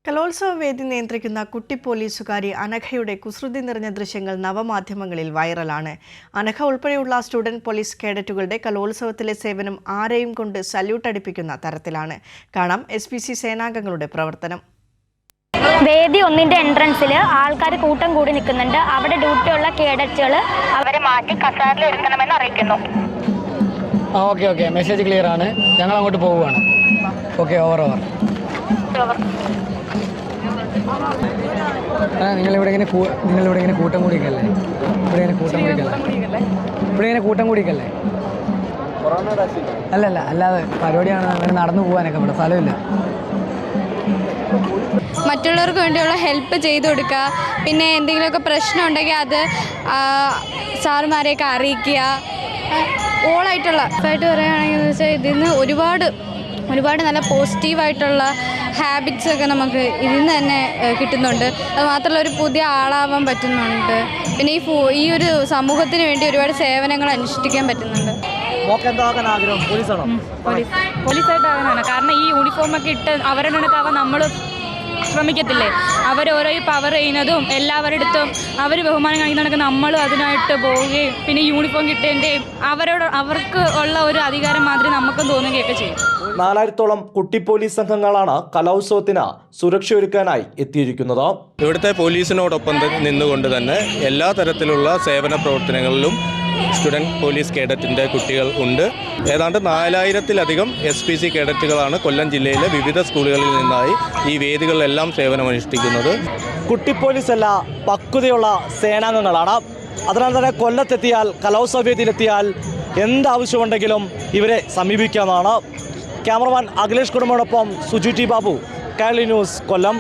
കലോത്സവ വേദി നിയന്ത്രിക്കുന്ന കുട്ടി പോലീസുകാരി അനഘയുടെ കുസൃതി നിറഞ്ഞ ദൃശ്യങ്ങൾ നവമാധ്യമങ്ങളിൽ വൈറലാണ്. അനഘ ഉൾപ്പെടെയുള്ള സ്റ്റുഡന്റ് പോലീസ് കേഡറ്റുകളുടെ കലോത്സവത്തിലെ സേവനം ആരെയും കൊണ്ട് സല്യൂട്ട് അടിപ്പിക്കുന്ന തരത്തിലാണ്. കാണാം SPC സേനാംഗങ്ങളുടെ പ്രവർത്തനം. വേദി ഒന്നിന്റെ എൻട്രൻസിൽ ആൾക്കാർ കൂട്ടം കൂടി നിൽക്കുന്നുണ്ട്. അവിടെ ഡ്യൂട്ടിയുള്ള കേഡറ്റുകൾ അവരെ മാറ്റി കസാരയിൽ ഇരുത്തണമെന്ന് അറിയിക്കുന്നു. ഓക്കെ മെസ്സേജ് ക്ലിയർ ആണ്. ഞങ്ങൾ അങ്ങോട്ട് പോവുകയാണ്. Okay over. നിങ്ങളിവിടെ ഇങ്ങനെ കൂട്ടം കൂടിക്കല്ലേ? ഇവിടെ ഇങ്ങനെ കൂട്ടം കൂടിക്കല്ലേ? അല്ലാതെ പരിപാടിയാണ്. അങ്ങനെ നടന്നു പോകാനൊക്കെ ഇവിടെ സ്ഥലമില്ല. മറ്റുള്ളവർക്ക് വേണ്ടിയുള്ള ഹെൽപ്പ് ചെയ്തു കൊടുക്കുക. പിന്നെ എന്തെങ്കിലുമൊക്കെ പ്രശ്നം ഉണ്ടെങ്കിൽ അത് സാറുമാരെയൊക്കെ അറിയിക്കുക. ഓളായിട്ടുള്ള ആയിട്ട് പറയുകയാണെങ്കിൽ വെച്ചാൽ ഇതിൽ നിന്ന് ഒരുപാട് നല്ല പോസിറ്റീവായിട്ടുള്ള ഹാബിറ്റ്സൊക്കെ നമുക്ക് ഇതിൽ നിന്ന് തന്നെ കിട്ടുന്നുണ്ട്. അത് മാത്രമല്ല ഒരു പുതിയ ആളാവാൻ പറ്റുന്നുണ്ട്. പിന്നെ ഈ ഒരു സമൂഹത്തിന് വേണ്ടി ഒരുപാട് സേവനങ്ങൾ അനുഷ്ഠിക്കാൻ പറ്റുന്നുണ്ട്. പോലീസായിട്ടാകാനാണ്. കാരണം ഈ യൂണിഫോമൊക്കെ ഇട്ട് അവരുടെ കണക്കാവാൻ നമ്മൾ ശ്രമിക്കത്തില്ലേ? അവരോരോ പവർ ചെയ്യുന്നതും എല്ലാവരുടെ അടുത്തും അവർ ബഹുമാനം കാണിക്കുന്നതൊക്കെ നമ്മളും അതിനായിട്ട് പോവുകയും പിന്നെ യൂണിഫോം കിട്ടേൻ്റെയും അവർക്ക് ഉള്ള ഒരു അധികാരം മാതിരി നമുക്കും തോന്നുകയൊക്കെ ചെയ്യും. 4000-ഓളം കുട്ടി പോലീസ് സംഘങ്ങളാണ് കലോത്സവത്തിന് സുരക്ഷയൊരുക്കാനായി എത്തിയിരിക്കുന്നത്. ഇവിടുത്തെ പോലീസിനോടൊപ്പം നിന്നുകൊണ്ട് തന്നെ എല്ലാ തരത്തിലുള്ള സേവന പ്രവർത്തനങ്ങളിലും സ്റ്റുഡൻറ് പോലീസ് കേഡറ്റിൻ്റെ കുട്ടികൾ ഉണ്ട്. ഏതാണ്ട് 4000-ത്തിലധികം SPC കേഡറ്റുകളാണ് കൊല്ലം ജില്ലയിലെ വിവിധ സ്കൂളുകളിൽ നിന്നായി ഈ വേദികളിലെല്ലാം സേവനമനുഷ്ഠിക്കുന്നത്. കുട്ടി പോലീസല്ല, പക്വതയുള്ള സേനാംഗങ്ങളാണ്. അതിനാൽ തന്നെ കൊല്ലത്തെത്തിയാൽ, കലോത്സവ വേദിയിലെത്തിയാൽ എന്താവശ്യമുണ്ടെങ്കിലും ഇവരെ സമീപിക്കാവുന്നതാണ്. ക്യാമറമാൻ അഖിലേഷ് കുടുംബോടൊപ്പം സുജു ടി ബാബു, കൈരളി ന്യൂസ്, കൊല്ലം.